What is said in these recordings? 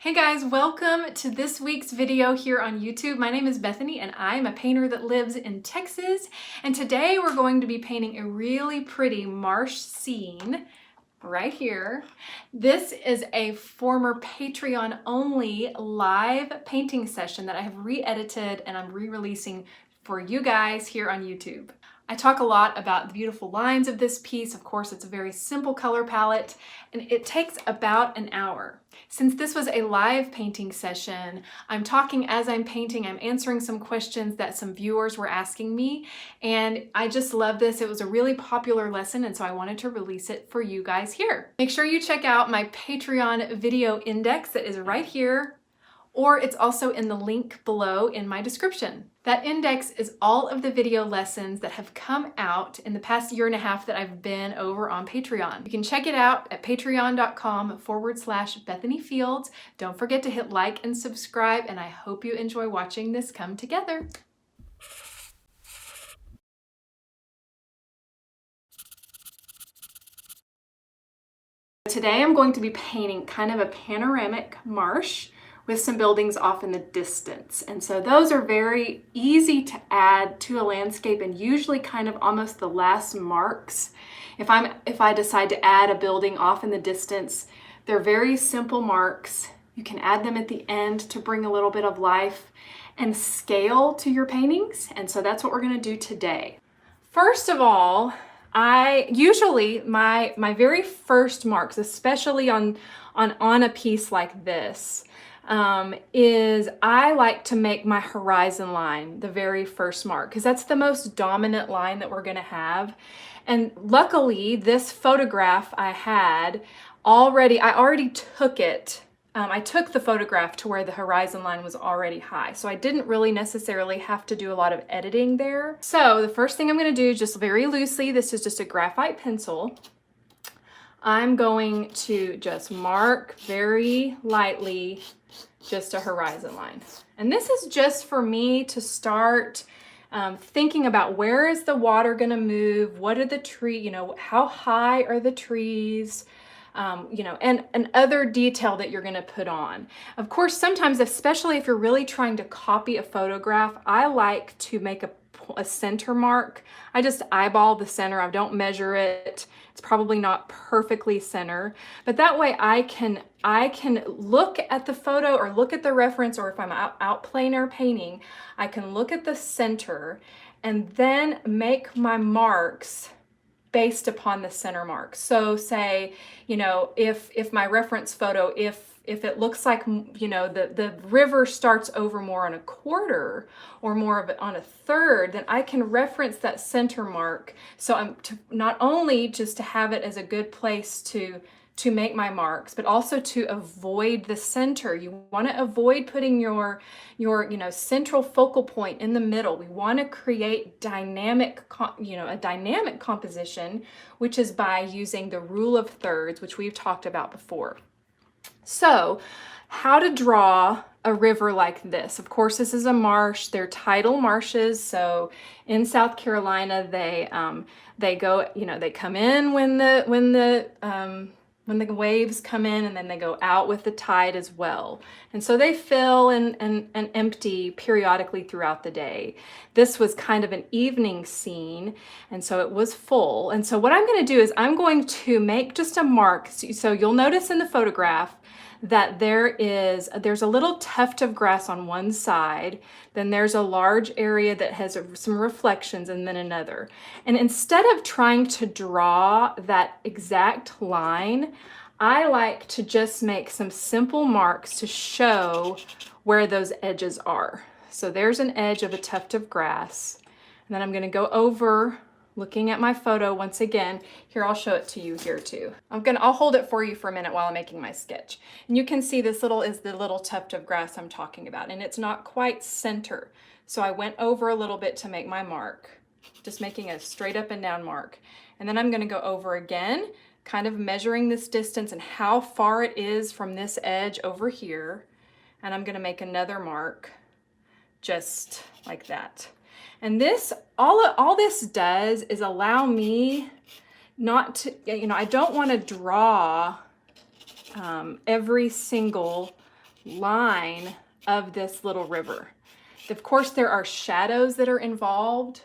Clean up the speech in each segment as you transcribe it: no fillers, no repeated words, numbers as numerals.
Hey guys, welcome to this week's video here on YouTube. My name is Bethany and I'm a painter that lives in Texas. And today we're going to be painting a really pretty marsh scene right here. This is a former Patreon only live painting session that I have re-edited and I'm re-releasing for you guys here on YouTube. I talk a lot about the beautiful lines of this piece. Of course, it's a very simple color palette and it takes about an hour. Since this was a live painting session, I'm talking as I'm painting, I'm answering some questions that some viewers were asking me, and I just love this. It was a really popular lesson, and so I wanted to release it for you guys here. Make sure you check out my Patreon video index that is right here, or it's also in the link below in my description. That index is all of the video lessons that have come out in the past year and a half that I've been over on Patreon. You can check it out at patreon.com/Bethany Fields. Don't forget to hit like and subscribe, and I hope you enjoy watching this come together. Today I'm going to be painting kind of a panoramic marsh with some buildings off in the distance. And so those are very easy to add to a landscape and usually kind of almost the last marks. If I decide to add a building off in the distance, they're very simple marks. You can add them at the end to bring a little bit of life and scale to your paintings. And so that's what we're gonna do today. First of all, usually my very first marks, especially on a piece like this, is I like to make my horizon line the very first mark because that's the most dominant line that we're going to have. And luckily this photograph I already took it. I took the photograph to where the horizon line was already high. So I didn't really necessarily have to do a lot of editing there. So the first thing I'm going to do, just very loosely, this is just a graphite pencil. I'm going to just mark very lightly just a horizon line. And this is just for me to start thinking about where is the water going to move, what are the trees, how high are the trees, and other detail that you're going to put on. Of course, sometimes, especially if you're really trying to copy a photograph, I like to make a center mark. I just eyeball the center. I don't measure it. It's probably not perfectly center, but that way I can look at the photo or look at the reference, or if I'm out plein air painting, I can look at the center and then make my marks based upon the center mark. So say, if my reference photo, if it looks like, the river starts over more on a quarter or more of it on a third, then I can reference that center mark. So I'm not only just to have it as a good place to make my marks, but also to avoid the center. You want to avoid putting your central focal point in the middle. We want to create a dynamic composition, which is by using the rule of thirds, which we've talked about before. So, how to draw a river like this. Of course, this is a marsh. They're tidal marshes. So in South Carolina, they go, they come in when the waves come in, and then they go out with the tide as well. And so they fill and empty periodically throughout the day. This was kind of an evening scene, and so it was full. And so what I'm going to do is I'm going to make just a mark. So you'll notice in the photograph that there's a little tuft of grass on one side, then there's a large area that has some reflections, and then another. And instead of trying to draw that exact line, I like to just make some simple marks to show where those edges are. So there's an edge of a tuft of grass, and then I'm going to go over looking at my photo once again. Here, I'll show it to you here too. I'll hold it for you for a minute while I'm making my sketch. And you can see this is the little tuft of grass I'm talking about, and it's not quite center. So I went over a little bit to make my mark, just making a straight up and down mark. And then I'm going to go over again, kind of measuring this distance and how far it is from this edge over here. And I'm going to make another mark just like that. And this, all this does is allow me not to, I don't want to draw every single line of this little river. Of course, there are shadows that are involved.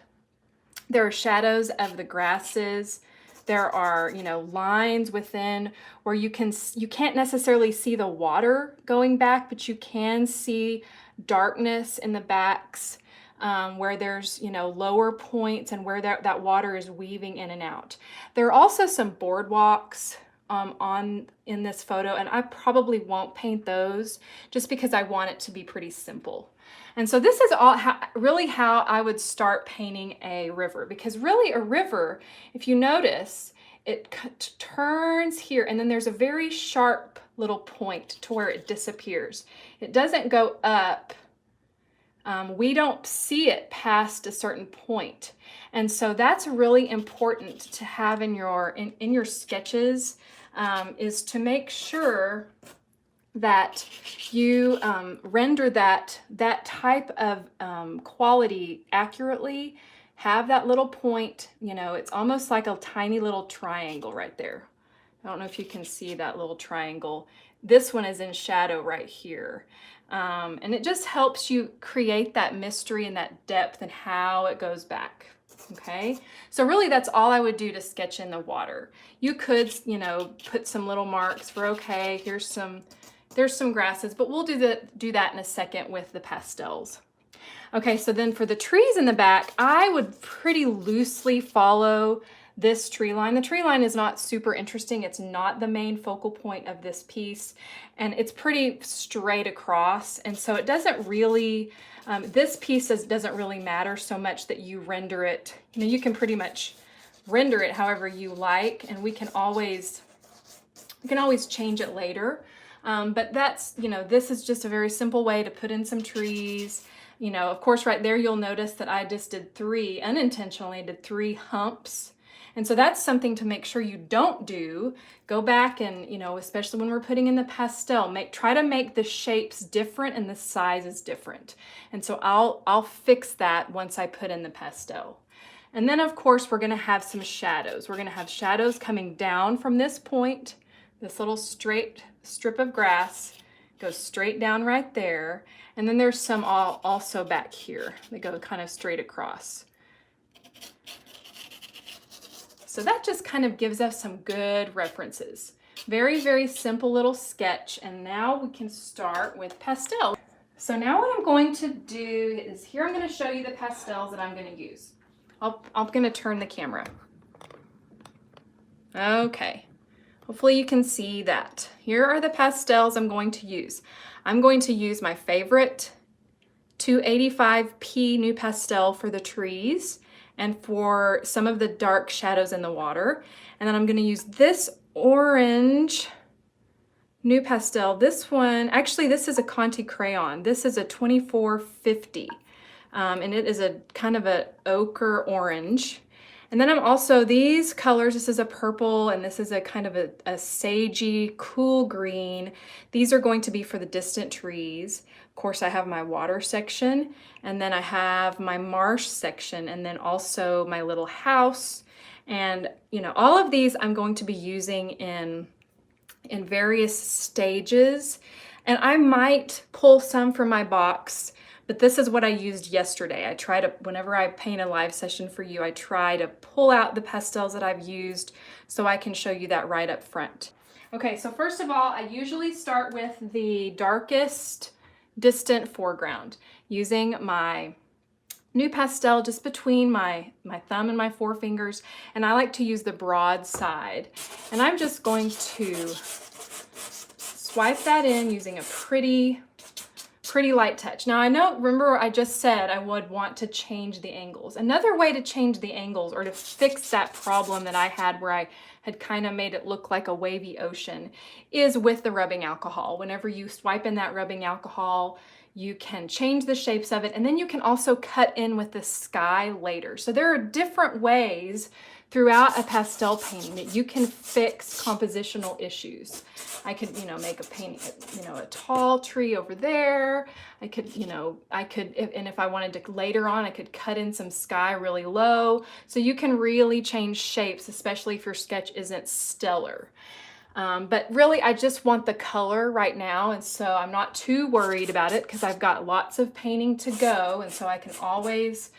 There are shadows of the grasses. There are, you know, lines within where you can't necessarily see the water going back, but you can see darkness in the backs, where there's, you know, lower points and where that water is weaving in and out. There are also some boardwalks in this photo, and I probably won't paint those just because I want it to be pretty simple. And so this is really how I would start painting a river, because really a river, if you notice, it turns here and then there's a very sharp little point to where it disappears. It doesn't go up. We don't see it past a certain point. And so that's really important to have in your sketches, is to make sure that you render that type of quality accurately. Have that little point, you know, it's almost like a tiny little triangle right there. I don't know if you can see that little triangle. This one is in shadow right here. And it just helps you create that mystery and that depth and how it goes back. Okay, so really that's all I would do to sketch in the water. You could, you know, put some little marks for, okay, there's some grasses, but we'll do that in a second with the pastels. Okay, so then for the trees in the back, I would pretty loosely follow this tree line. The tree line is not super interesting. It's not the main focal point of this piece, and it's pretty straight across. And so it doesn't really, this piece doesn't really matter so much that you render it. You know, you can pretty much render it however you like, and we can always change it later. But that's, you know, this is just a very simple way to put in some trees. You know, of course, right there, you'll notice that I just unintentionally did 3 humps. And so that's something to make sure you don't do. Go back and, you know, especially when we're putting in the pastel, try to make the shapes different and the sizes different. And so I'll fix that once I put in the pastel. And then of course, we're gonna have some shadows. We're gonna have shadows coming down from this point, this little straight strip of grass goes straight down right there. And then there's some also back here. They go kind of straight across. So that just kind of gives us some good references. Very, very simple little sketch. And now we can start with pastel. So now what I'm going to do is here I'm going to show you the pastels that I'm going to use. I'm going to turn the camera. Okay. Hopefully you can see that. Here are the pastels I'm going to use. I'm going to use my favorite 285p new pastel for the trees and for some of the dark shadows in the water. And then I'm going to use this orange new pastel. This one, actually this is a Conti crayon. This is a 2450. And it is a kind of a ochre orange. And then I'm also, these colors, this is a purple and this is a kind of a sagey, cool green. These are going to be for the distant trees. Of course, I have my water section, and then I have my marsh section, and then also my little house. And, you know, all of these I'm going to be using in various stages. And I might pull some from my box, but this is what I used yesterday. I try to, whenever I paint a live session for you, I try to pull out the pastels that I've used so I can show you that right up front. Okay, so first of all, I usually start with the darkest distant foreground using my new pastel just between my thumb and my forefingers, and I like to use the broad side. And I'm just going to swipe that in using a pretty light touch. Now I know, remember I just said I would want to change the angles. Another way to change the angles or to fix that problem that I had where I had kind of made it look like a wavy ocean is with the rubbing alcohol. Whenever you swipe in that rubbing alcohol, you can change the shapes of it, and then you can also cut in with the sky later. So there are different ways throughout a pastel painting that you can fix compositional issues. I could, you know, make a painting, you know, a tall tree over there. I could, you know, and if I wanted to later on, I could cut in some sky really low. So you can really change shapes, especially if your sketch isn't stellar. But really, I just want the color right now, and so I'm not too worried about it because I've got lots of painting to go, and so I can always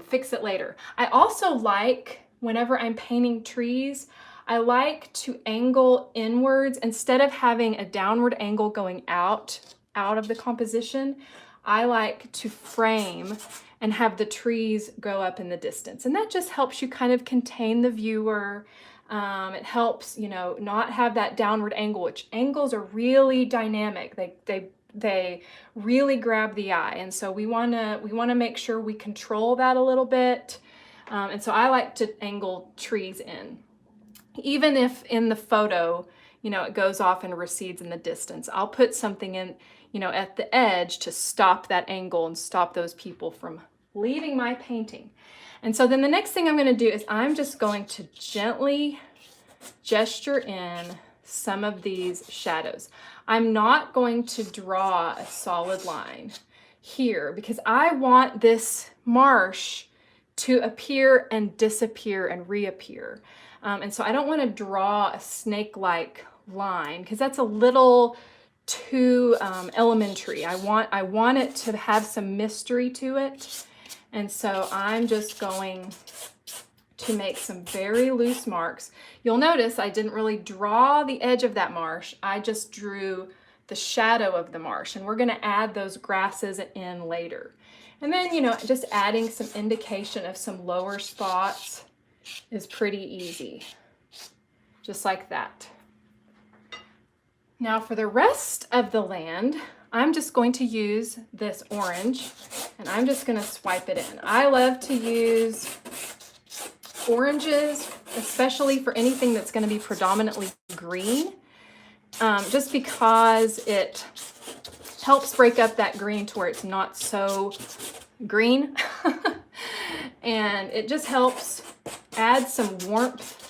fix it later. I also like, whenever I'm painting trees, I like to angle inwards instead of having a downward angle going out of the composition. I like to frame and have the trees go up in the distance, and that just helps you kind of contain the viewer. It helps, you know, not have that downward angle, which angles are really dynamic. They really grab the eye, and so we wanna make sure we control that a little bit. And so I like to angle trees in, even if in the photo, you know, it goes off and recedes in the distance. I'll put something in, you know, at the edge to stop that angle and stop those people from leaving my painting. And so then the next thing I'm going to do is I'm just going to gently gesture in some of these shadows. I'm not going to draw a solid line here because I want this marsh to appear and disappear and reappear. And so I don't want to draw a snake-like line because that's a little too elementary. I want it to have some mystery to it. And so I'm just going to make some very loose marks. You'll notice I didn't really draw the edge of that marsh. I just drew the shadow of the marsh, and we're going to add those grasses in later. And then, you know, just adding some indication of some lower spots is pretty easy, just like that. Now for the rest of the land, I'm just going to use this orange, and I'm just going to swipe it in. I love to use oranges, especially for anything that's going to be predominantly green, just because it helps break up that green to where it's not so green. And it just helps add some warmth.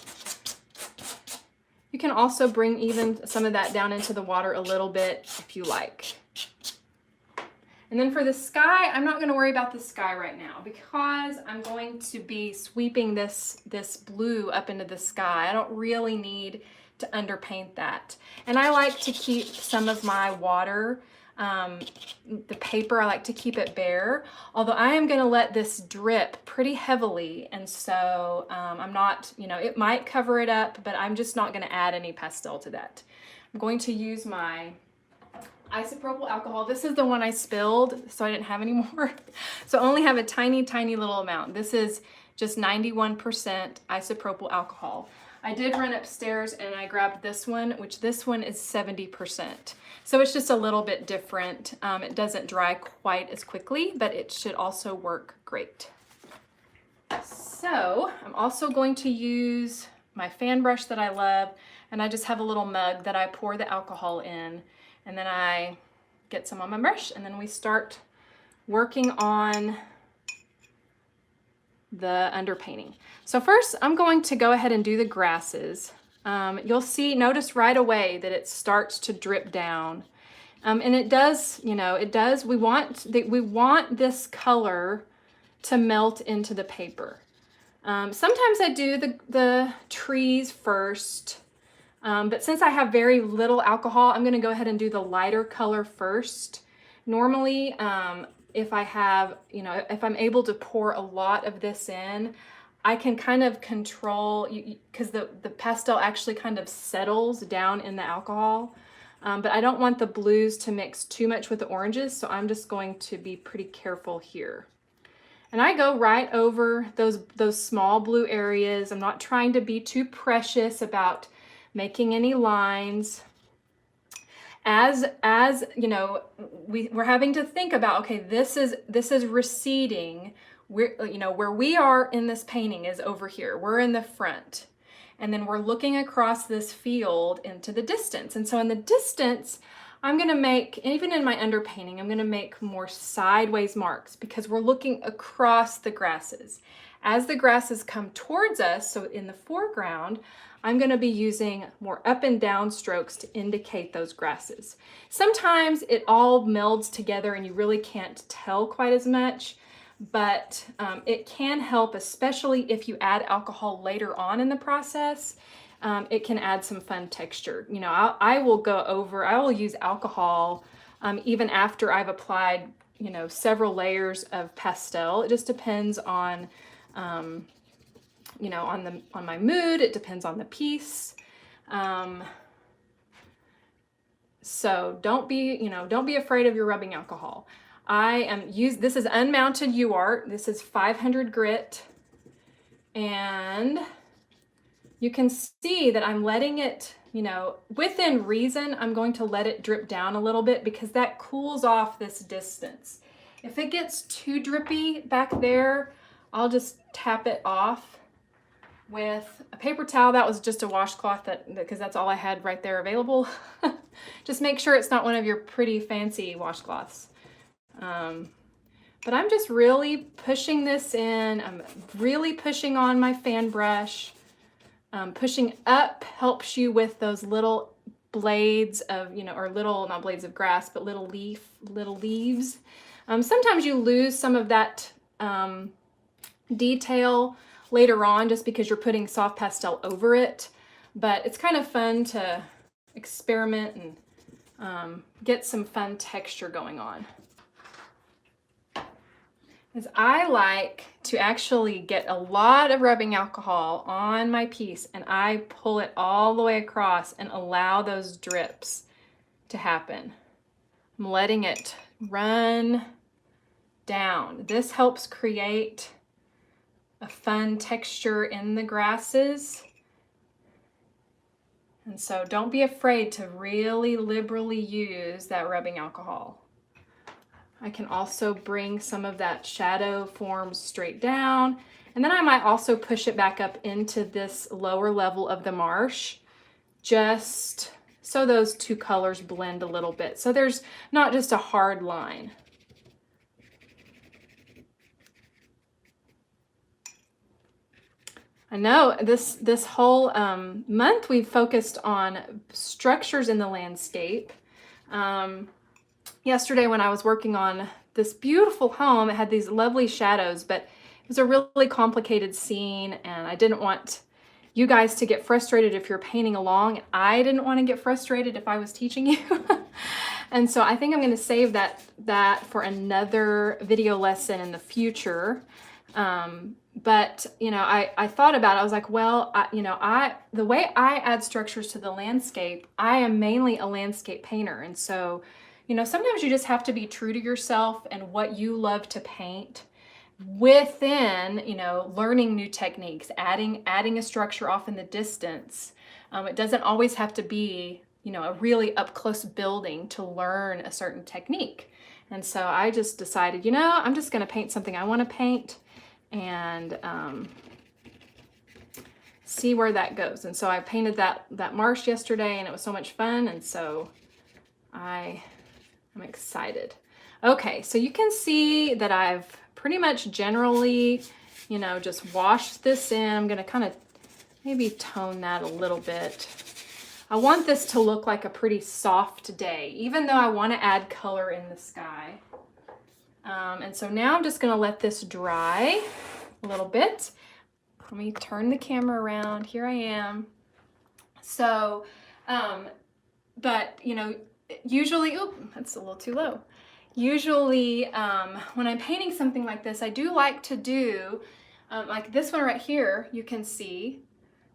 You can also bring even some of that down into the water a little bit if you like. And then for the sky, I'm not going to worry about the sky right now because I'm going to be sweeping this blue up into the sky. I don't really need to underpaint that. And I like to keep some of my water, the paper, I like to keep it bare, although I am going to let this drip pretty heavily. And so I'm not, you know, it might cover it up, but I'm just not going to add any pastel to that. I'm going to use my isopropyl alcohol. This is the one I spilled, so I didn't have any more. So I only have a tiny, tiny little amount. This is just 91% isopropyl alcohol. I did run upstairs and I grabbed this one, which this one is 70%. So it's just a little bit different. It doesn't dry quite as quickly, but it should also work great. So I'm also going to use my fan brush that I love, and I just have a little mug that I pour the alcohol in, and then I get some on my brush, and then we start working on the underpainting. So first I'm going to go ahead and do the grasses. You'll see, notice right away that it starts to drip down. And it does, you know, it does, we want this color to melt into the paper. Sometimes I do the trees first, but since I have very little alcohol, I'm gonna go ahead and do the lighter color first. Normally, if I have, you know, if I'm able to pour a lot of this in, I can kind of control, because the pastel actually kind of settles down in the alcohol. But I don't want the blues to mix too much with the oranges, so I'm just going to be pretty careful here. And I go right over those small blue areas. I'm not trying to be too precious about making any lines. As you know, we're having to think about, okay, this is receding. You know, where we are in this painting is over here. We're in the front. And then we're looking across this field into the distance. And so in the distance, I'm gonna make, even in my underpainting, I'm gonna make more sideways marks because we're looking across the grasses. As the grasses come towards us, so in the foreground, I'm gonna be using more up and down strokes to indicate those grasses. Sometimes it all melds together and you really can't tell quite as much, but it can help, especially if you add alcohol later on in the process. it can add some fun texture. You know, I will use alcohol even after I've applied, you know, several layers of pastel. It just depends on, you know, on my mood. It depends on the piece. So don't be afraid of your rubbing alcohol. This is unmounted UART. This is 500 grit. And you can see that I'm letting it, you know, within reason, I'm going to let it drip down a little bit because that cools off this distance. If it gets too drippy back there, I'll just tap it off with a paper towel. That was just a washcloth because that's all I had right there available. Just make sure it's not one of your pretty fancy washcloths. But I'm just really pushing this in. I'm really pushing on my fan brush. Pushing up helps you with those little blades of, you know, or little, not blades of grass, but little leaves. Sometimes you lose some of that detail later on just because you're putting soft pastel over it. But it's kind of fun to experiment and get some fun texture going on. Is I like to actually get a lot of rubbing alcohol on my piece and I pull it all the way across and allow those drips to happen. I'm letting it run down. This helps create a fun texture in the grasses. And so don't be afraid to really liberally use that rubbing alcohol. I can also bring some of that shadow forms straight down. And then I might also push it back up into this lower level of the marsh, just so those two colors blend a little bit. So there's not just a hard line. I know this whole month we've focused on structures in the landscape. Yesterday when I was working on this beautiful home, it had these lovely shadows, but it was a really complicated scene and I didn't want you guys to get frustrated if you're painting along. I didn't want to get frustrated if I was teaching you. And so I think I'm going to save that for another video lesson in the future. But, you know, I thought about it. I was like, well, the way I add structures to the landscape, I am mainly a landscape painter. And so, you know, sometimes you just have to be true to yourself and what you love to paint within, you know, learning new techniques, adding a structure off in the distance. It doesn't always have to be, you know, a really up close building to learn a certain technique. And so I just decided, you know, I'm just going to paint something I want to paint and see where that goes. And so I painted that marsh yesterday and it was so much fun. And so I'm excited. Okay, so you can see that I've pretty much generally, you know, just washed this in. I'm going to kind of maybe tone that a little bit. I want this to look like a pretty soft day, even though I want to add color in the sky. And so now I'm just going to let this dry a little bit. Let me turn the camera around. Here I am. So, but, you know, usually, that's a little too low. Usually when I'm painting something like this, I do like to do, like this one right here, you can see,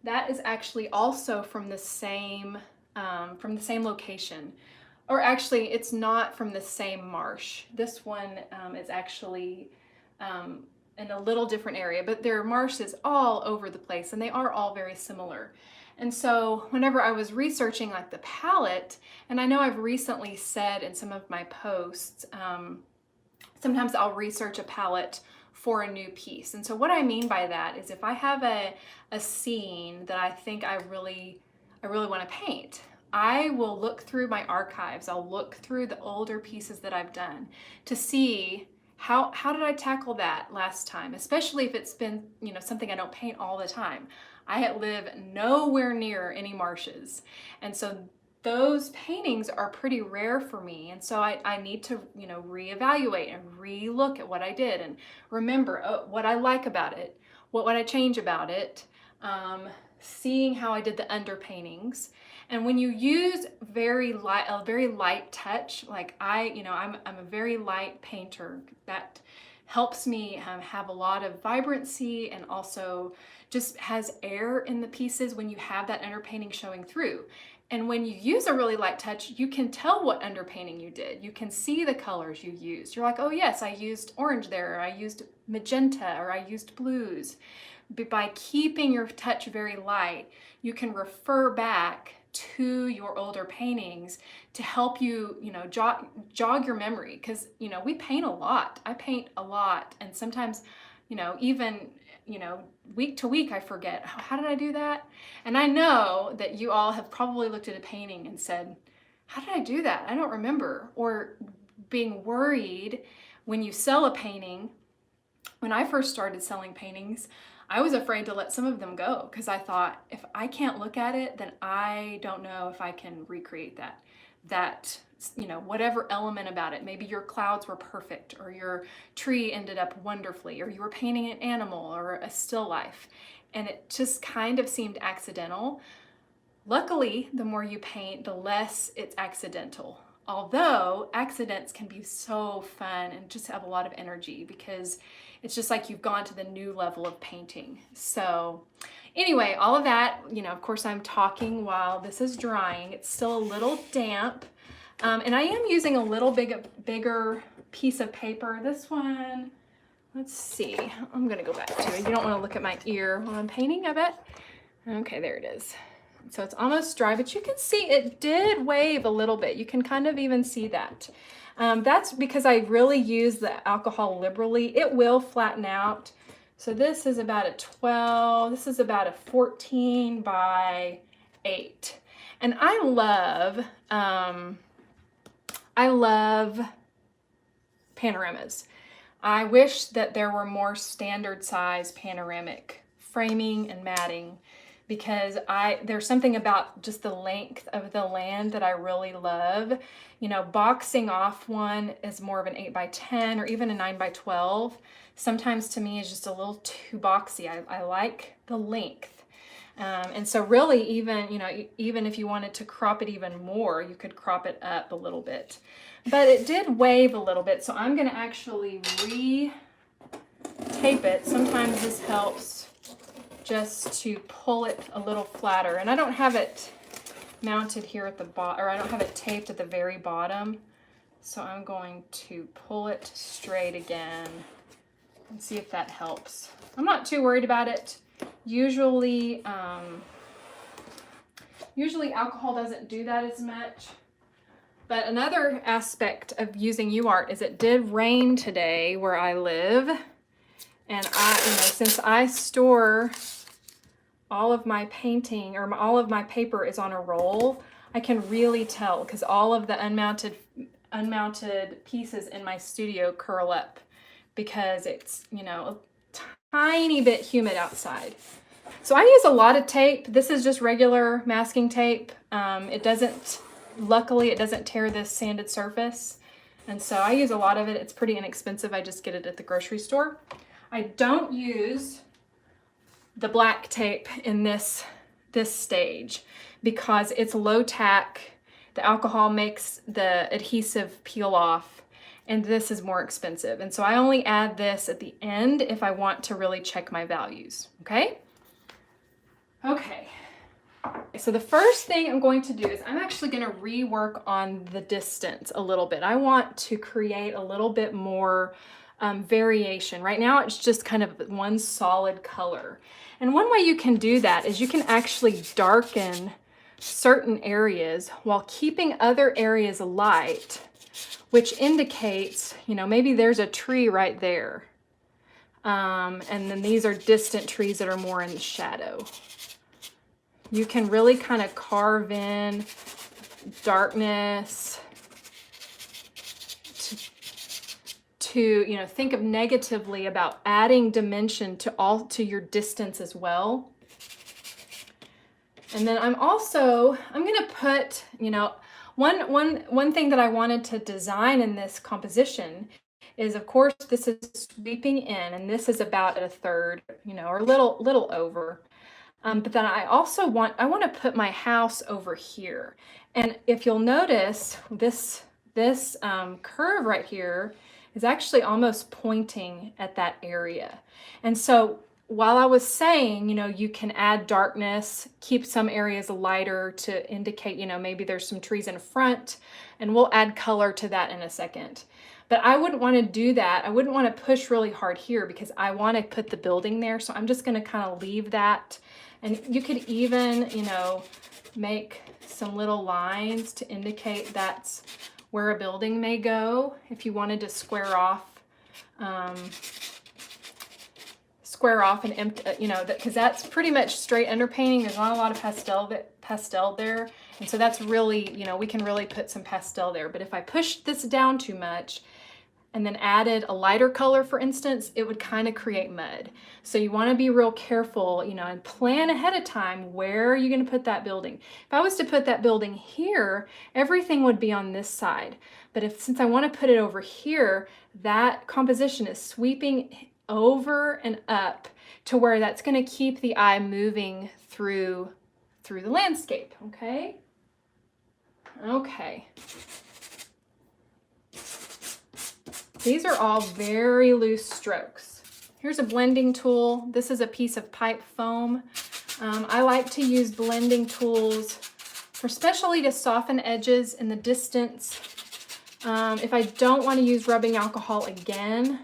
that is actually also from the same location. Or actually, it's not from the same marsh. This one is actually in a little different area, but there are marshes all over the place and they are all very similar. And so whenever I was researching like the palette, and I know I've recently said in some of my posts, sometimes I'll research a palette for a new piece. And so what I mean by that is if I have a scene that I think I really want to paint, I will look through my archives. I'll look through the older pieces that I've done to see how did I tackle that last time, especially if it's been, you know, something I don't paint all the time. I live nowhere near any marshes. And so those paintings are pretty rare for me. And so I need to, you know, reevaluate and re-look at what I did and remember what I like about it, what would I change about it. seeing how I did the underpaintings. And when you use a very light touch, like I'm a very light painter, that helps me have a lot of vibrancy, and also just has air in the pieces when you have that underpainting showing through. And when you use a really light touch, you can tell what underpainting you did. You can see the colors you used. You're like, oh yes, I used orange there, or I used magenta, or I used blues. But by keeping your touch very light, you can refer back to your older paintings to help you, jog your memory. Because, we paint a lot. I paint a lot. And sometimes, even, week to week, I forget, oh, how did I do that? And I know that you all have probably looked at a painting and said, how did I do that? I don't remember. Or being worried when you sell a painting. When I first started selling paintings, I was afraid to let some of them go, because I thought, if I can't look at it, then I don't know if I can recreate that, whatever element about it. Maybe your clouds were perfect, or your tree ended up wonderfully, or you were painting an animal or a still life, and it just kind of seemed accidental. Luckily, the more you paint, the less it's accidental. Although accidents can be so fun and just have a lot of energy, because it's just like you've gone to the new level of painting. So anyway, all of that, of course I'm talking while this is drying. It's still a little damp. And I am using a little bigger piece of paper. This one, let's see, I'm gonna go back to it. You don't wanna look at my ear while I'm painting, I bet. Okay, there it is. So it's almost dry, but you can see it did wave a little bit. You can kind of even see that. That's because I really use the alcohol liberally. It will flatten out. So this is about a 12, this is about a 14 by 8. And I love panoramas. I wish that there were more standard size panoramic framing and matting, because there's something about just the length of the land that I really love. Boxing off one is more of an 8 by 10 or even a 9 by 12. Sometimes to me is just a little too boxy. I like the length. And so really even if you wanted to crop it even more, you could crop it up a little bit. But it did wave a little bit, so I'm gonna actually re-tape it. Sometimes this helps just to pull it a little flatter. And I don't have it mounted here at the bottom, or I don't have it taped at the very bottom. So I'm going to pull it straight again and see if that helps. I'm not too worried about it. Usually alcohol doesn't do that as much. But another aspect of using UArt is it did rain today where I live. And since I store all of my painting, or all of my paper is on a roll, I can really tell, because all of the unmounted pieces in my studio curl up, because it's, a tiny bit humid outside. So I use a lot of tape. This is just regular masking tape. Luckily it doesn't tear this sanded surface. And so I use a lot of it. It's pretty inexpensive. I just get it at the grocery store. I don't use the black tape in this stage, because it's low tack. The alcohol makes the adhesive peel off, and this is more expensive. And so I only add this at the end if I want to really check my values, okay? Okay, so the first thing I'm going to do is I'm actually going to rework on the distance a little bit. I want to create a little bit more variation. Right now it's just kind of one solid color. And one way you can do that is you can actually darken certain areas while keeping other areas light, which indicates, maybe there's a tree right there. And then these are distant trees that are more in the shadow. You can really kind of carve in darkness to think of negatively about adding dimension to your distance as well. And then I'm going to put, one thing that I wanted to design in this composition is, of course, this is sweeping in, and this is about a third, or a little over. But then I also want to put my house over here. And if you'll notice, this curve right here is actually almost pointing at that area. And so while I was saying, you know, you can add darkness, keep some areas lighter to indicate, you know, maybe there's some trees in front, and we'll add color to that in a second. But I wouldn't want to do that. I wouldn't want to push really hard here because I want to put the building there. So I'm just going to kind of leave that. And you could even, you know, make some little lines to indicate that's where a building may go if you wanted to square off and empty, you know, because that's pretty much straight underpainting. There's not a lot of pastel there. And so that's really, you know, we can really put some pastel there. But if I pushed this down too much and then added a lighter color, for instance, it would kind of create mud. So you want to be real careful, you know, and plan ahead of time where you're going to put that building. If I was to put that building here, everything would be on this side. But since I want to put it over here, that composition is sweeping over and up to where that's going to keep the eye moving through the landscape. Okay. These are all very loose strokes. Here's a blending tool. This is a piece of pipe foam. I like to use blending tools especially to soften edges in the distance. If I don't want to use rubbing alcohol again,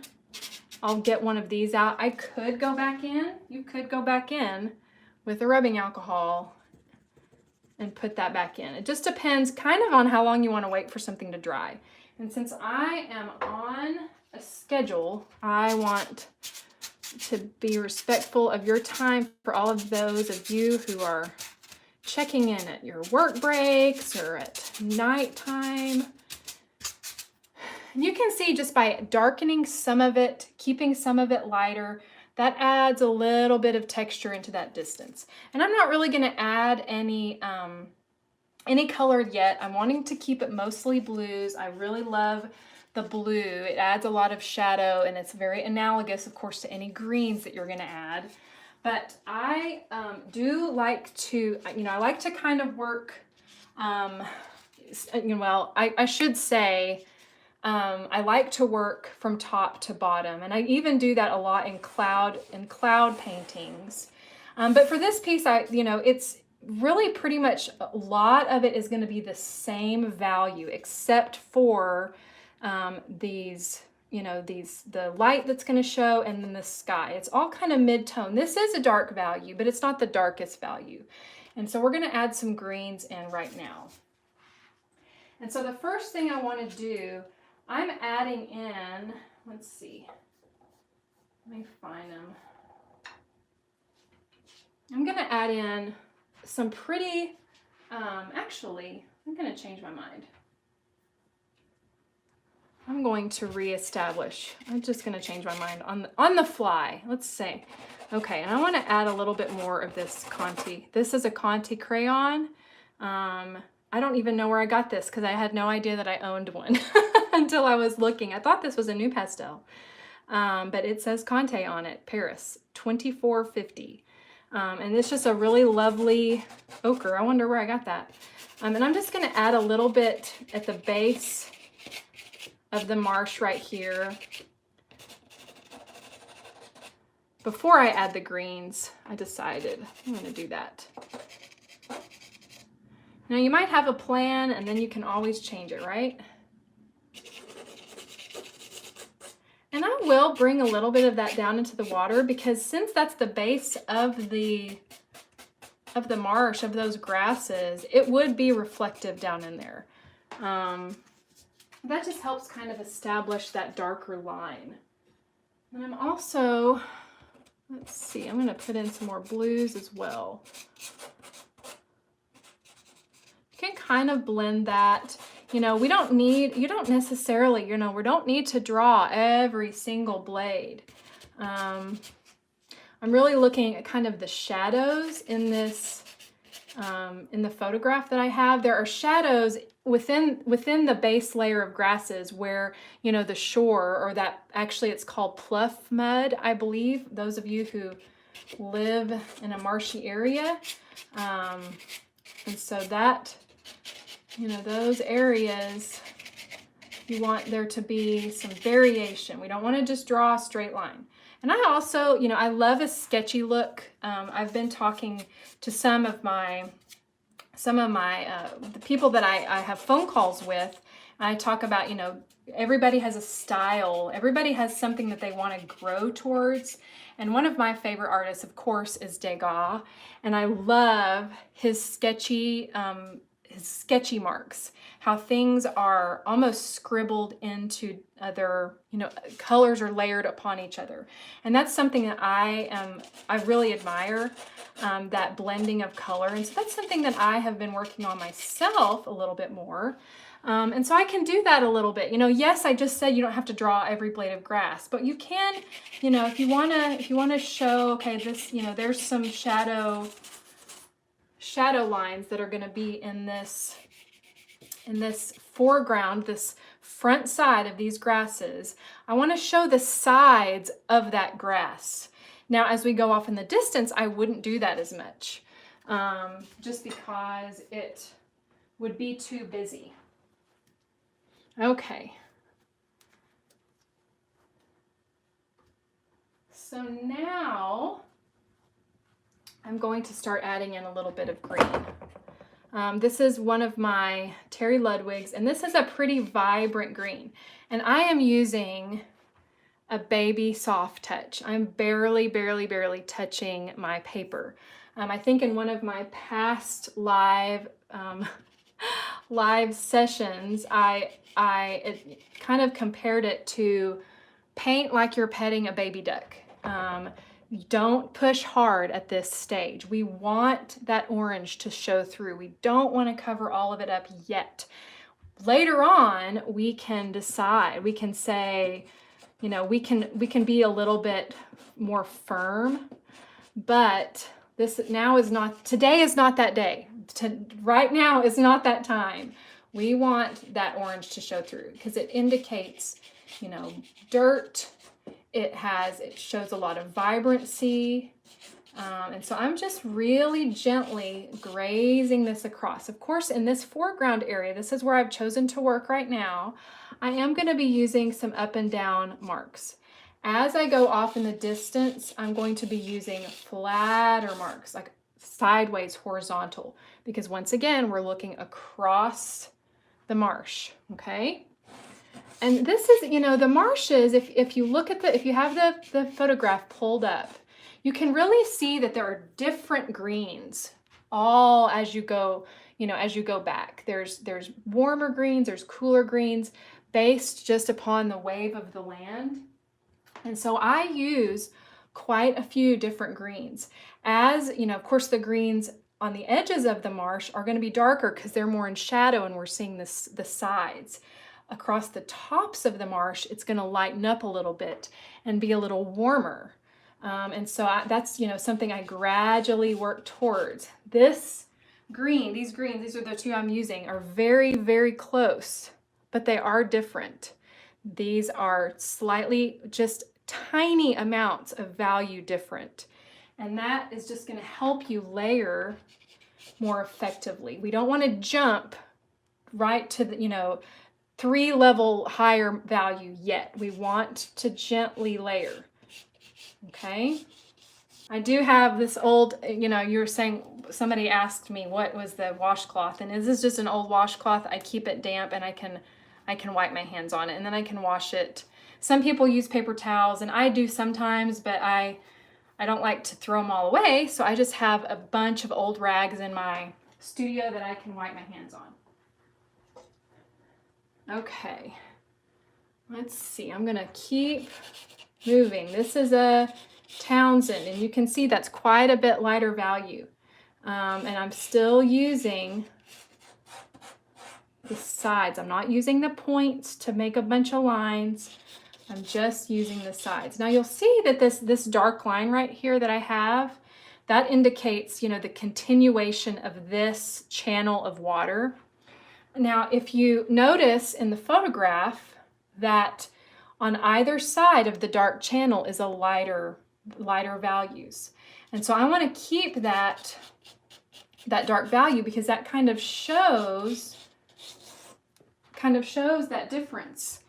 I'll get one of these out. I could go back in. You could go back in with the rubbing alcohol and put that back in. It just depends kind of on how long you want to wait for something to dry. And since I am on a schedule, I want to be respectful of your time for all of those of you who are checking in at your work breaks or at nighttime. And you can see just by darkening some of it, keeping some of it lighter, that adds a little bit of texture into that distance. And I'm not really going to add any color yet. I'm wanting to keep it mostly blues. I really love the blue. It adds a lot of shadow, and it's very analogous, of course, to any greens that you're going to add. But I do like to, I like to kind of work, well, I should say, I like to work from top to bottom, and I even do that a lot in cloud paintings. But for this piece, it's really pretty much a lot of it is going to be the same value, except for the light that's going to show, and then the sky. It's all kind of mid-tone. This is a dark value, but it's not the darkest value. And so we're going to add some greens in right now. And so the first thing I want to do, I'm adding in, let's see, let me find them. I'm going to add in some pretty, actually, I'm going to change my mind. I'm going to reestablish. I'm just going to change my mind on the fly. Let's say, okay, and I want to add a little bit more of this Conti. This is a Conti crayon. I don't even know where I got this because I had no idea that I owned one until I was looking. I thought this was a new pastel, but it says Conti on it, Paris, 2450. And it's just a really lovely ochre. I wonder where I got that. And I'm just going to add a little bit at the base of the Marsh right here. Before I add the greens, I decided I'm going to do that. Now you might have a plan and then you can always change it, right? And I will bring a little bit of that down into the water because since that's the base of the marsh, of those grasses, it would be reflective down in there. That just helps kind of establish that darker line. And I'm also, let's see, I'm going to put in some more blues as well. You can kind of blend that. You don't need to draw every single blade. I'm really looking at kind of the shadows in this, in the photograph that I have. There are shadows within the base layer of grasses where, the shore, or that actually it's called pluff mud, I believe. Those of you who live in a marshy area. And so that, those areas, you want there to be some variation. We don't want to just draw a straight line. And I also, I love a sketchy look. I've been talking to some of my the people that I have phone calls with, and I talk about, everybody has a style. Everybody has something that they want to grow towards. And one of my favorite artists, of course, is Degas. And I love his sketchy marks, how things are almost scribbled into other, colors are layered upon each other. And that's something that I really admire, that blending of color. And so that's something that I have been working on myself a little bit more. And so I can do that a little bit. Yes, I just said you don't have to draw every blade of grass, but you can, if you want to show, okay, this, there's some shadow lines that are going to be in this foreground, this front side of these grasses. I want to show the sides of that grass. Now, as we go off in the distance, I wouldn't do that as much, just because it would be too busy. Okay. So now I'm going to start adding in a little bit of green. This is one of my Terry Ludwig's, and this is a pretty vibrant green. And I am using a baby soft touch. I'm barely touching my paper. I think in one of my past live sessions, I kind of compared it to paint like you're petting a baby duck. Don't push hard at this stage. We want that orange to show through. We don't want to cover all of it up yet. Later on, we can decide. We can say, we can be a little bit more firm, but today is not that day. Right now is not that time. We want that orange to show through because it indicates, dirt. It shows a lot of vibrancy. And so I'm just really gently grazing this across. Of course, in this foreground area, this is where I've chosen to work right now. I am going to be using some up and down marks. As I go off in the distance, I'm going to be using flatter marks, like sideways horizontal, because once again, we're looking across the marsh, okay? And this is, the marshes, if you look at if you have the photograph pulled up, you can really see that there are different greens all as you go, back. There's warmer greens, there's cooler greens based just upon the wave of the land. And so I use quite a few different greens. As, of course, the greens on the edges of the marsh are going to be darker because they're more in shadow and we're seeing the sides. Across the tops of the marsh, it's going to lighten up a little bit and be a little warmer. And so that's, something I gradually work towards. These are the two I'm using, are very, very close, but they are different. These are slightly, just tiny amounts of value different. And that is just going to help you layer more effectively. We don't want to jump right to the, 3-level higher value yet. We want to gently layer. Okay. I do have this old, you were saying, somebody asked me what was the washcloth, and this is just an old washcloth. I keep it damp and I can wipe my hands on it and then I can wash it. Some people use paper towels and I do sometimes, but I don't like to throw them all away. So I just have a bunch of old rags in my studio that I can wipe my hands on. Okay, let's see. I'm gonna keep moving. This is a Townsend, and you can see that's quite a bit lighter value. And I'm still using the sides. I'm not using the points to make a bunch of lines. I'm just using the sides. Now you'll see that this dark line right here that I have, that indicates, the continuation of this channel of water. Now, if you notice in the photograph that on either side of the dark channel is a lighter lighter values. And so I want to keep that dark value because that kind of shows that difference.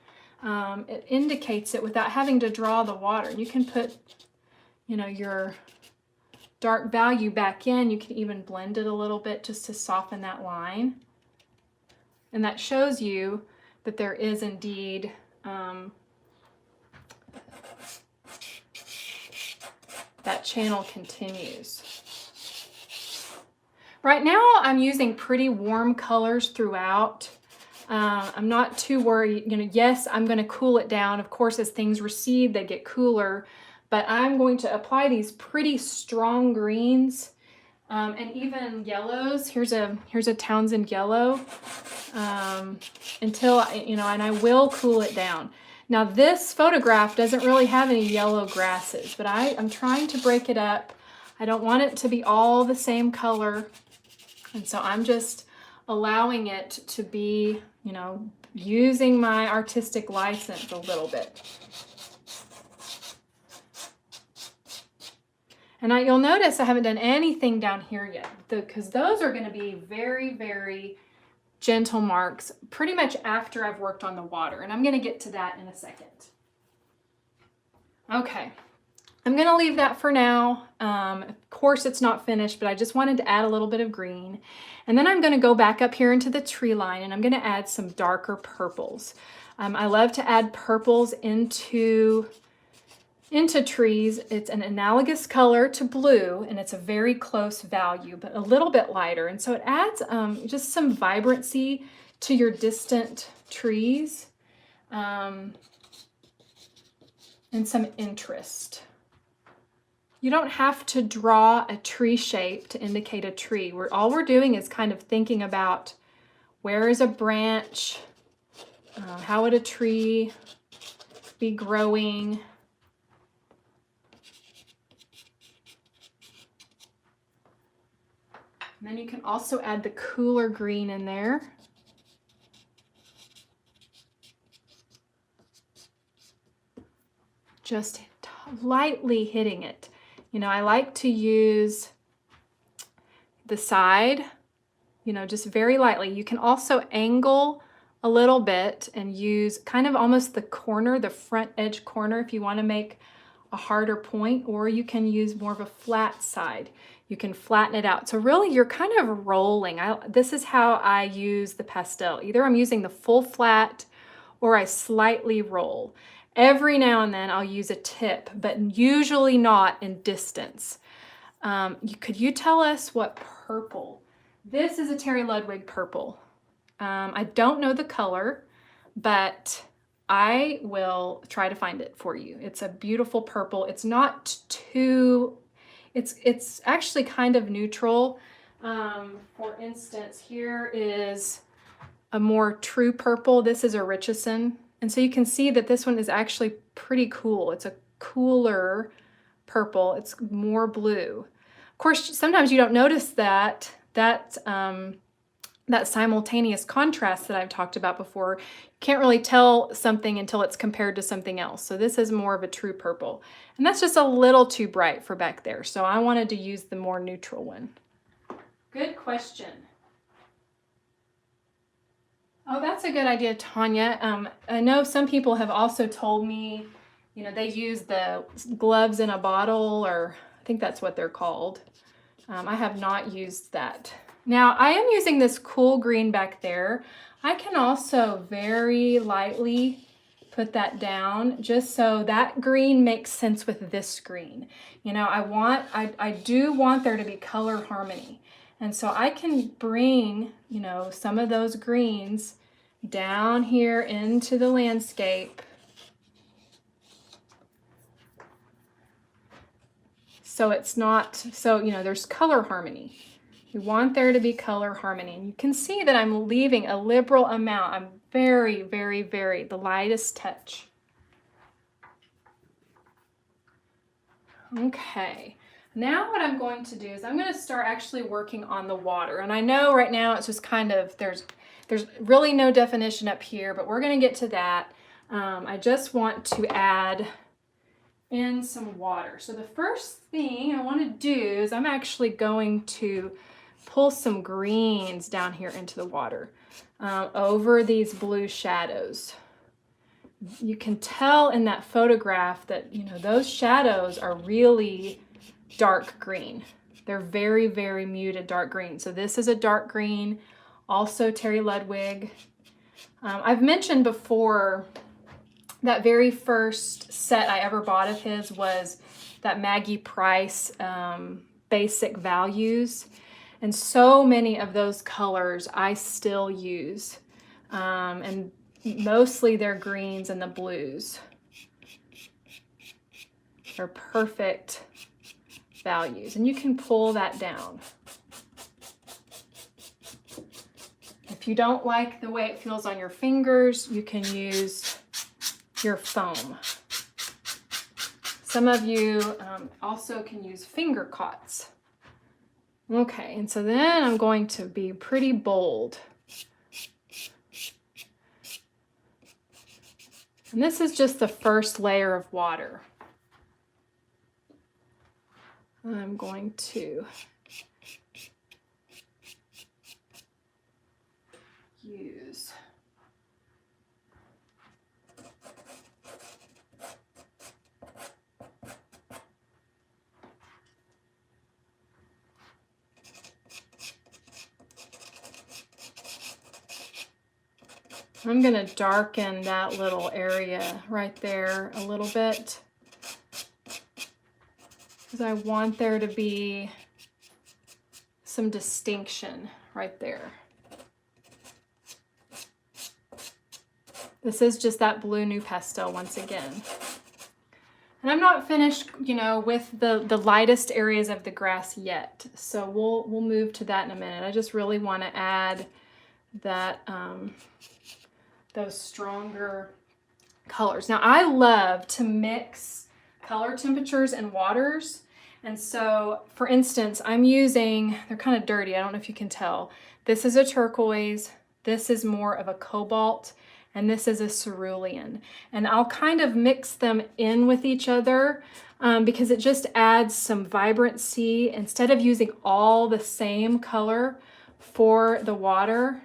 It indicates it without having to draw the water. You can put, you know, your dark value back in. You can even blend it a little bit just to soften that line. And that shows you that there is indeed that channel continues. Right now I'm using pretty warm colors throughout. I'm not too worried, you know, yes, I'm going to cool it down. Of course, as things recede, they get cooler, but I'm going to apply these pretty strong greens and even yellows. Here's a Townsend yellow until, you know, and I will cool it down. Now this photograph doesn't really have any yellow grasses, but I'm trying to break it up. I don't want it to be all the same color. And so I'm just allowing it to be, you know, using my artistic license a little bit. And you'll notice I haven't done anything down here yet because those are going to be very, very gentle marks pretty much after I've worked on the water. And I'm going to get to that in a second. Okay. I'm going to leave that for now. Of course, it's not finished, but I just wanted to add a little bit of green. And then I'm going to go back up here into the tree line and I'm going to add some darker purples. I love to add purples into trees. It's an analogous color to blue and it's a very close value, but a little bit lighter. And so it adds just some vibrancy to your distant trees and some interest. You don't have to draw a tree shape to indicate a tree. All we're doing is kind of thinking about where is a branch, how would a tree be growing. And then you can also add the cooler green in there. Just lightly hitting it. You know, I like to use the side, you know, just very lightly. You can also angle a little bit and use kind of almost the corner, the front edge corner if you want to make a harder point, or you can use more of a flat side. You can flatten it out. So really you're kind of rolling. This is how I use the pastel. Either I'm using the full flat or I slightly roll. Every now and then I'll use a tip, but usually not in distance. Could you tell us what purple? This is a Terry Ludwig purple. I don't know the color, but I will try to find it for you. It's a beautiful purple. It's not too, it's actually kind of neutral. For instance, here is a more true purple. This is a Richardson. And so you can see that this one is actually pretty cool. It's a cooler purple. It's more blue. Of course, sometimes you don't notice that simultaneous contrast that I've talked about before. You can't really tell something until it's compared to something else. So this is more of a true purple. And that's just a little too bright for back there. So I wanted to use the more neutral one. Good question. Oh, that's a good idea, Tanya. I know some people have also told me, you know, they use the gloves in a bottle, or I think that's what they're called. I have not used that. Now, I am using this cool green back there. I can also very lightly put that down just so that green makes sense with this green. You know, I do want there to be color harmony. And so I can bring, you know, some of those greens down here into the landscape. So it's not, so, you know, there's color harmony. You want there to be color harmony. And you can see that I'm leaving a liberal amount. I'm very, very, very, the lightest touch. Okay. Now what I'm going to do is I'm going to start actually working on the water. And I know right now it's just kind of, there's really no definition up here, but we're going to get to that. I just want to add in some water. So the first thing I want to do is I'm actually going to pull some greens down here into the water over these blue shadows. You can tell in that photograph that, you know, those shadows are really dark green. They're very, very muted dark green. So this is a dark green, also Terry Ludwig. I've mentioned before that very first set I ever bought of his was that Maggie Price Basic Values. And so many of those colors I still use. And mostly they're greens and the blues. They're perfect values. And you can pull that down. If you don't like the way it feels on your fingers, you can use your foam. Some of you also can use finger cots. Okay, and so then I'm going to be pretty bold. And this is just the first layer of water. I'm going to use I'm going to darken that little area right there a little bit because I want there to be some distinction right there. This is just that blue new pastel once again. And I'm not finished, you know, with the lightest areas of the grass yet. So we'll move to that in a minute. I just really want to add that those stronger colors. Now I love to mix color temperatures and waters. And so for instance, I'm using, they're kind of dirty. I don't know if you can tell. This is a turquoise. This is more of a cobalt. And this is a cerulean. And I'll kind of mix them in with each other because it just adds some vibrancy. Instead of using all the same color for the water,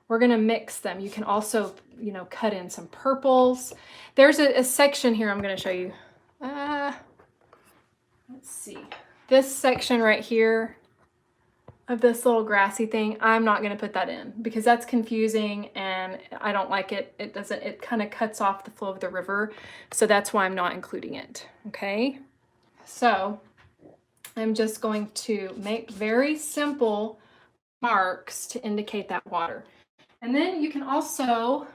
we're gonna mix them. You can also, you know, cut in some purples. There's a section here I'm gonna show you. Let's see. This section right here of this little grassy thing, I'm not gonna put that in because that's confusing and I don't like it. It kind of cuts off the flow of the river. So that's why I'm not including it, okay? So I'm just going to make very simple marks to indicate that water. And then you can also,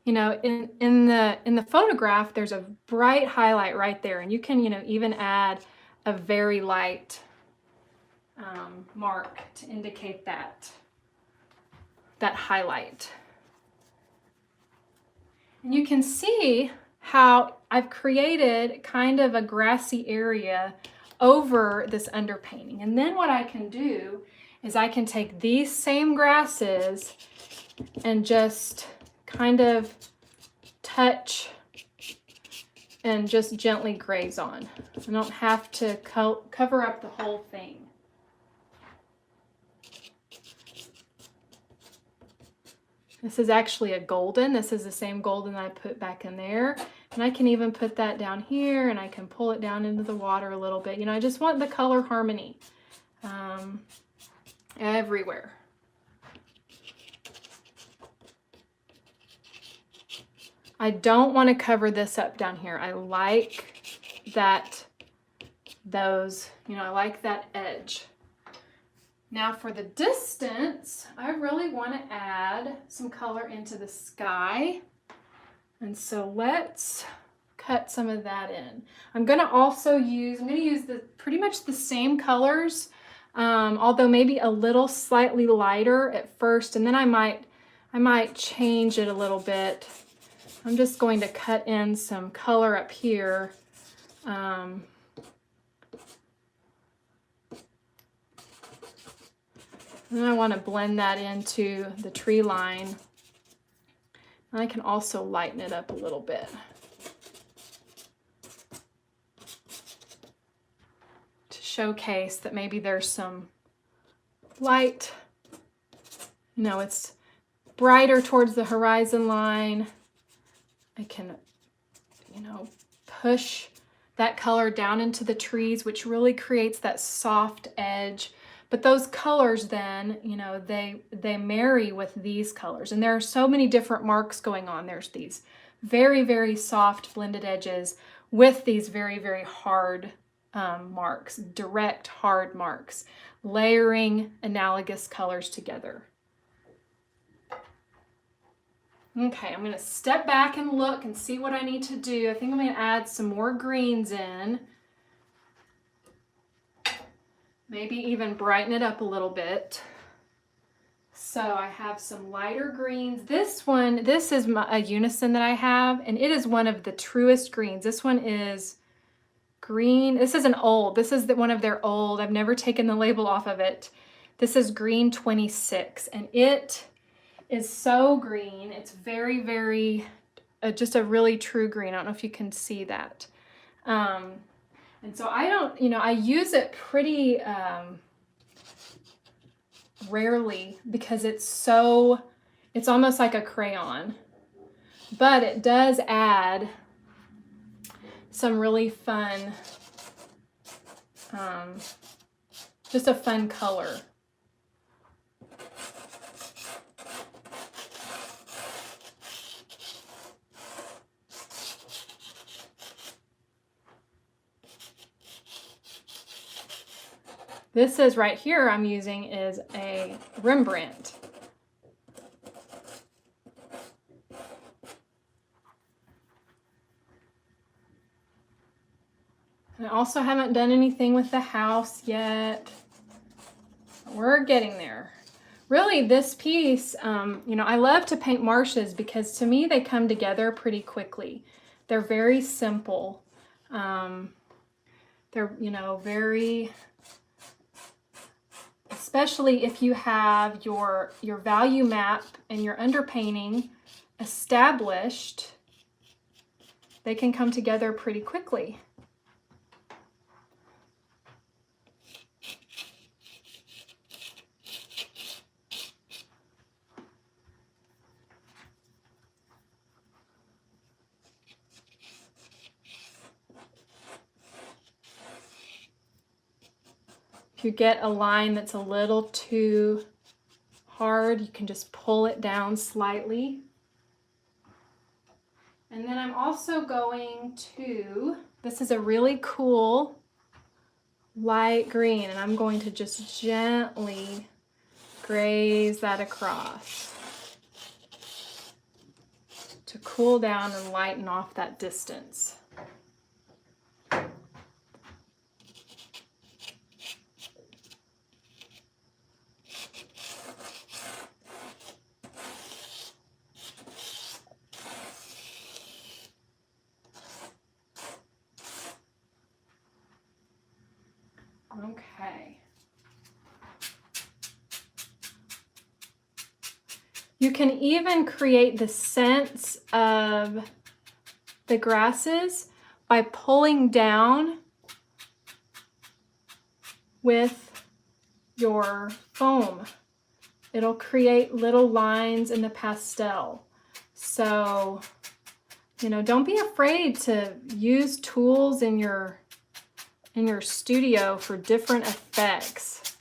you know, in the photograph, there's a bright highlight right there. And you can, you know, even add a very light mark to indicate that highlight. And you can see how I've created kind of a grassy area over this underpainting. And then what I can do is I can take these same grasses and just kind of touch and just gently graze on. I don't have to cover up the whole thing. This is actually a golden. This is the same golden I put back in there. And I can even put that down here and I can pull it down into the water a little bit. You know, I just want the color harmony everywhere. I don't want to cover this up down here. I like that I like that edge. Now for the distance, I really want to add some color into the sky. And so let's cut some of that in. I'm going to use pretty much the same colors, although maybe a little slightly lighter at first, and then I might change it a little bit. I'm just going to cut in some color up here. And I want to blend that into the tree line. And I can also lighten it up a little bit. showcase that maybe there's some light, you know, it's brighter towards the horizon line. I can, you know, push that color down into the trees, which really creates that soft edge. But those colors then, you know, they marry with these colors. And there are so many different marks going on. There's these very, very soft blended edges with these very, very hard marks, direct hard marks, layering analogous colors together. Okay, I'm gonna step back and look and see what I need to do. I think I'm gonna add some more greens in. Maybe even brighten it up a little bit. So I have some lighter greens. This is a unison that I have, and it is one of the truest greens. This one is green. This is one of their old. I've never taken the label off of it. This is green 26, and it is so green. It's very, very, just a really true green. I don't know if you can see that. And so I use it pretty rarely because it's almost like a crayon, but it does add some really fun, just a fun color. This is right here I'm using is a Rembrandt. And I also haven't done anything with the house yet. We're getting there. Really, this piece, you know, I love to paint marshes because to me they come together pretty quickly. They're very simple. They're, you know, very... especially if you have your value map and your underpainting established, they can come together pretty quickly. If you get a line that's a little too hard, you can just pull it down slightly. And then I'm also going to, this is a really cool light green, and I'm going to just gently graze that across to cool down and lighten off that distance. Okay. You can even create the sense of the grasses by pulling down with your foam. It'll create little lines in the pastel. So, you know, don't be afraid to use tools in your studio for different effects.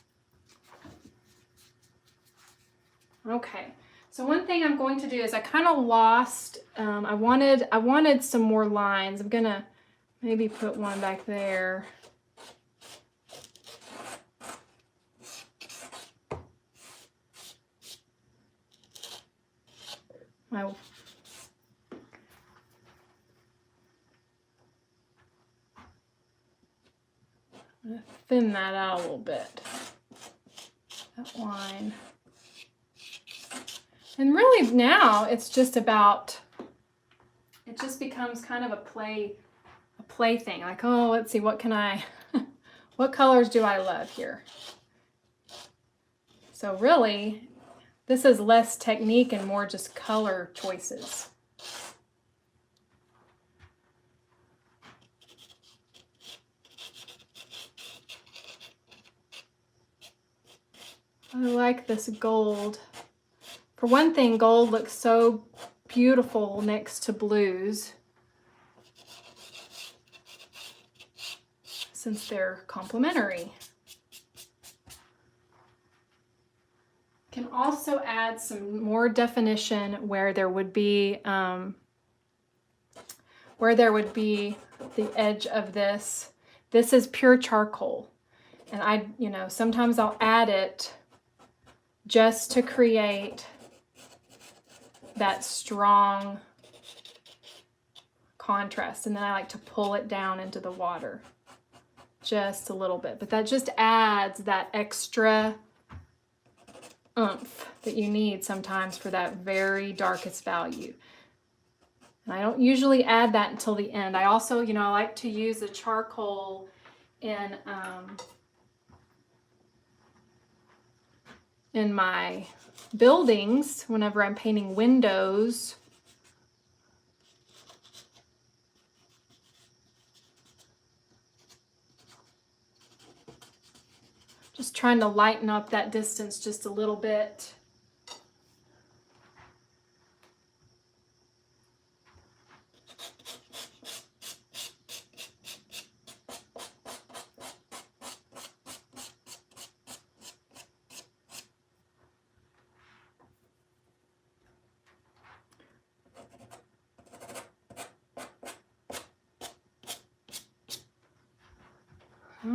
Okay, so one thing I'm going to do is I kind of lost, I wanted some more lines. I'm gonna maybe put one back there. Thin that out a little bit, that line. And really now it's just about, it just becomes kind of a play thing. Like, oh, let's see, what colors do I love here? So really, this is less technique and more just color choices. I like this gold. For one thing, gold looks so beautiful next to blues since they're complementary. Can also add some more definition where there would be the edge of this. This is pure charcoal, and sometimes I'll add it just to create that strong contrast, and then I like to pull it down into the water just a little bit, but that just adds that extra oomph that you need sometimes for that very darkest value. And I don't usually add that until the end. I also, I like to use the charcoal in my buildings whenever I'm painting windows. Just trying to lighten up that distance just a little bit.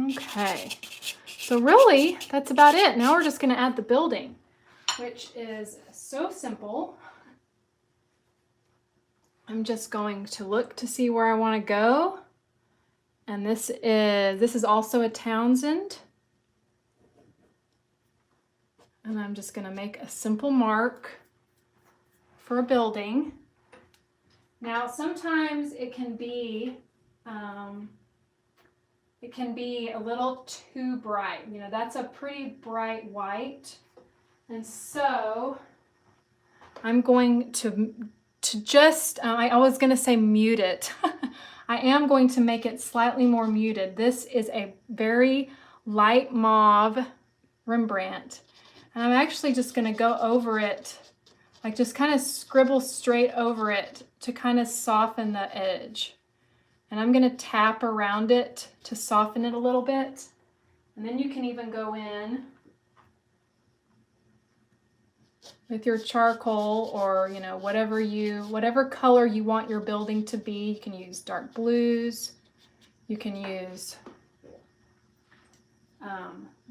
Okay. So really, that's about it. Now we're just going to add the building, which is so simple. I'm just going to look to see where I want to go. And this is also a Townsend. And I'm just going to make a simple mark for a building. Now, sometimes it can be a little too bright. That's a pretty bright white. And so I'm going to just, I was going to say mute it. I am going to make it slightly more muted. This is a very light mauve Rembrandt. And I'm actually just going to go over it, like just kind of scribble straight over it to kind of soften the edge. And I'm going to tap around it to soften it a little bit. And then you can even go in with your charcoal or, whatever color you want your building to be. You can use dark blues. You can use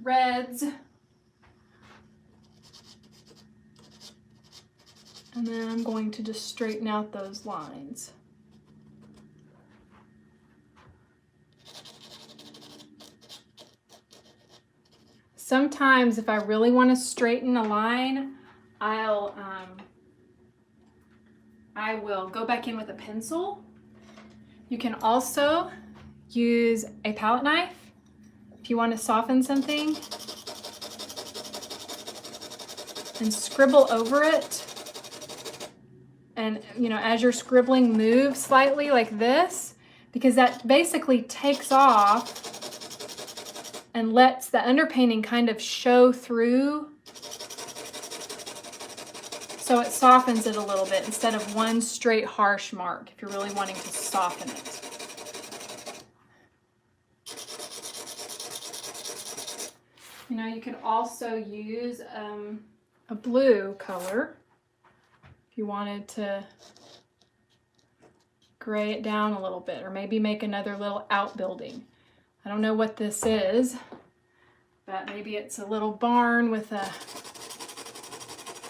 reds. And then I'm going to just straighten out those lines. Sometimes if I really want to straighten a line, I will go back in with a pencil. You can also use a palette knife if you want to soften something and scribble over it. And as you're scribbling, move slightly like this, because that basically takes off and lets the underpainting kind of show through, so it softens it a little bit instead of one straight harsh mark if you're really wanting to soften it. You can also use a blue color if you wanted to gray it down a little bit, or maybe make another little outbuilding. I don't know what this is, but maybe it's a little barn with a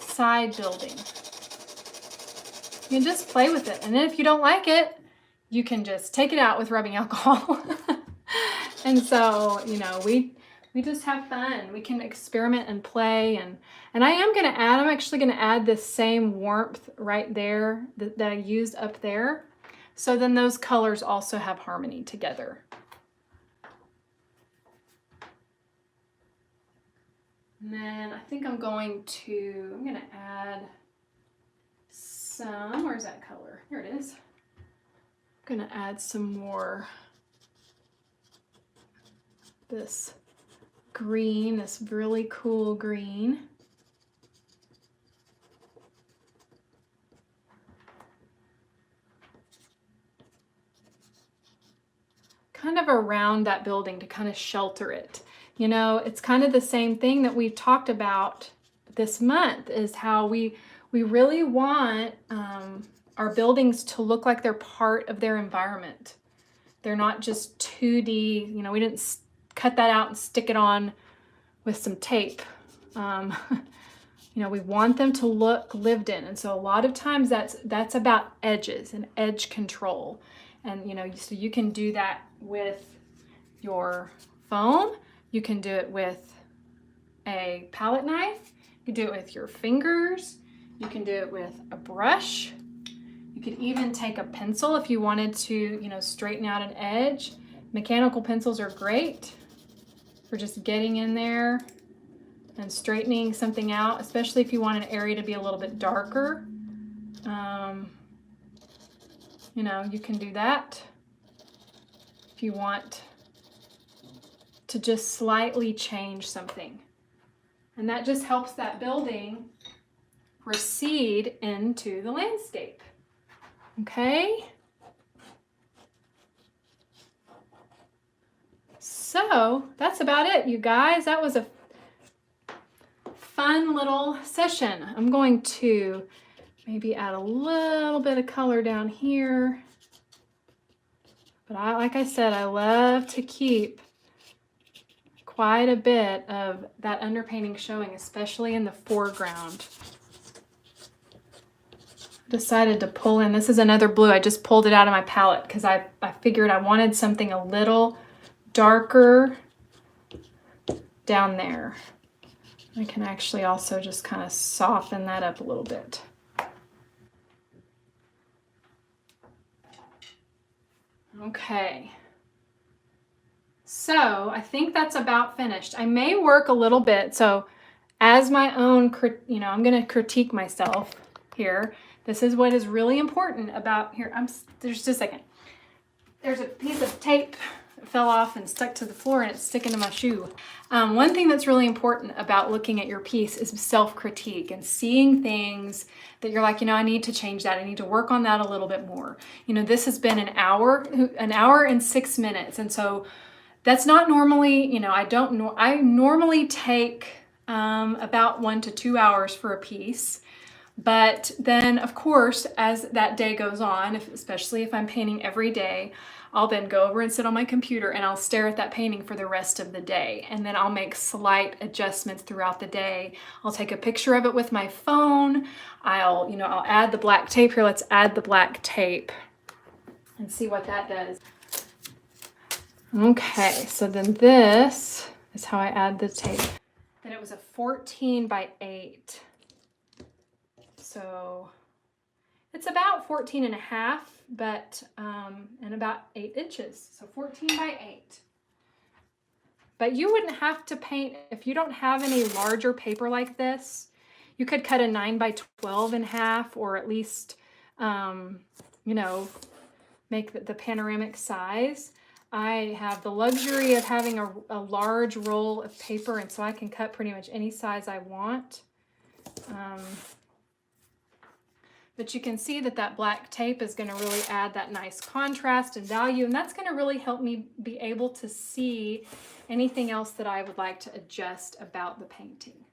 side building. You can just play with it. And then if you don't like it, you can just take it out with rubbing alcohol. And so, we just have fun. We can experiment and play. And I'm actually going to add this same warmth right there that I used up there. So then those colors also have harmony together. And then I think I'm going to add some, where's that color? Here it is. I'm going to add some more this green, this really cool green. Kind of around that building to kind of shelter it. You know, it's kind of the same thing that we've talked about this month, is how we really want our buildings to look like they're part of their environment. They're not just 2D, you know, we didn't cut that out and stick it on with some tape. You know, we want them to look lived in. And so a lot of times that's about edges and edge control. And, you know, so you can do that with your foam. You can do it with a palette knife. You can do it with your fingers. You can do it with a brush. You could even take a pencil if you wanted to, you know, straighten out an edge. Mechanical pencils are great for just getting in there and straightening something out, especially if you want an area to be a little bit darker. You know, you can do that. If you want to just slightly change something. And that just helps that building recede into the landscape. Okay? So that's about it, you guys. That was a fun little session. I'm going to maybe add a little bit of color down here. But like I said, I love to keep quite a bit of that underpainting showing, especially in the foreground. Decided to pull in, this is another blue. I just pulled it out of my palette because I figured I wanted something a little darker down there. I can actually also just kind of soften that up a little bit. Okay, so I think that's about finished. I may work a little bit, so as my own, you know, I'm going to critique myself here. This is what is really important about here. There's just a second. There's a piece of tape that fell off and stuck to the floor, and it's sticking to my shoe. One thing that's really important about looking at your piece is self-critique and seeing things that you're like, you know, I need to change that. I need to work on that a little bit more. You know, this has been an hour and 6 minutes. And so that's not normally, you know, I normally take about 1 to 2 hours for a piece. But then, of course, as that day goes on, especially if I'm painting every day, I'll then go over and sit on my computer and I'll stare at that painting for the rest of the day. And then I'll make slight adjustments throughout the day. I'll take a picture of it with my phone. I'll add the black tape here. Let's add the black tape and see what that does. Okay, so then this is how I add the tape. Then it was a 14 by 8. So it's about 14 and a half, but, and about 8 inches. So 14 by 8. But you wouldn't have to paint, if you don't have any larger paper like this, you could cut a 9 by 12 in half, or at least, you know, make the panoramic size. I have the luxury of having a large roll of paper, and so I can cut pretty much any size I want. But you can see that black tape is going to really add that nice contrast and value, and that's going to really help me be able to see anything else that I would like to adjust about the painting.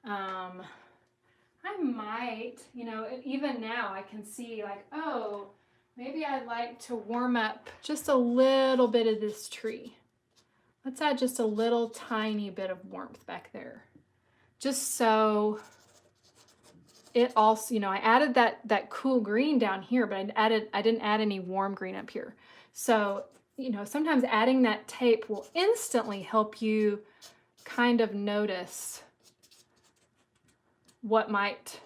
I might, you know, even now I can see like, oh, maybe I'd like to warm up just a little bit of this tree. Let's add just a little tiny bit of warmth back there. Just so it also, you know, I added that cool green down here, but I didn't add any warm green up here. So, you know, sometimes adding that tape will instantly help you kind of notice what might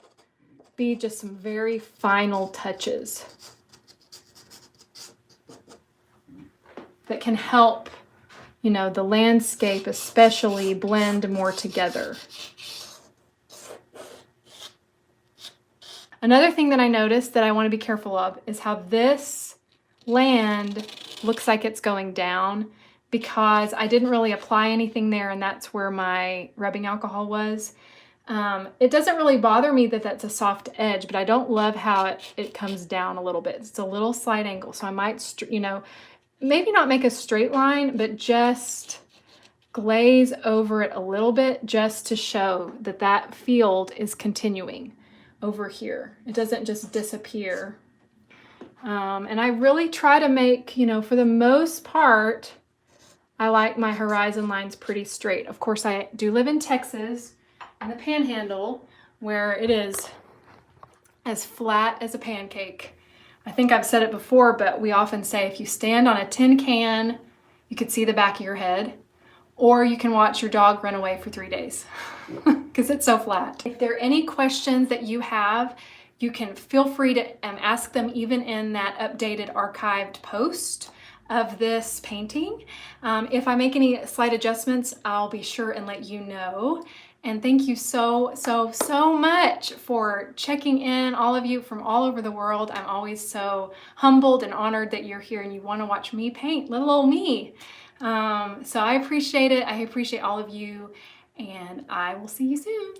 be just some very final touches that can help, you know, the landscape especially blend more together. Another thing that I noticed that I want to be careful of is how this land looks like it's going down. because I didn't really apply anything there, and that's where my rubbing alcohol was. It doesn't really bother me that that's a soft edge, but I don't love how it comes down a little bit. It's a little slight angle, so I might, maybe not make a straight line, but just glaze over it a little bit just to show that that field is continuing over here. It doesn't just disappear. And I really try to make, for the most part, I like my horizon lines pretty straight. Of course, I do live in Texas, in the Panhandle, where it is as flat as a pancake. I think I've said it before, but we often say if you stand on a tin can, you could see the back of your head, or you can watch your dog run away for 3 days because it's so flat. If there are any questions that you have, you can feel free to ask them even in that updated archived post of this painting. If I make any slight adjustments, I'll be sure and let you know. And thank you so much for checking in, all of you from all over the world. I'm always so humbled and honored that you're here and you want to watch me paint little old me. So I appreciate it. I appreciate all of you, and I will see you soon.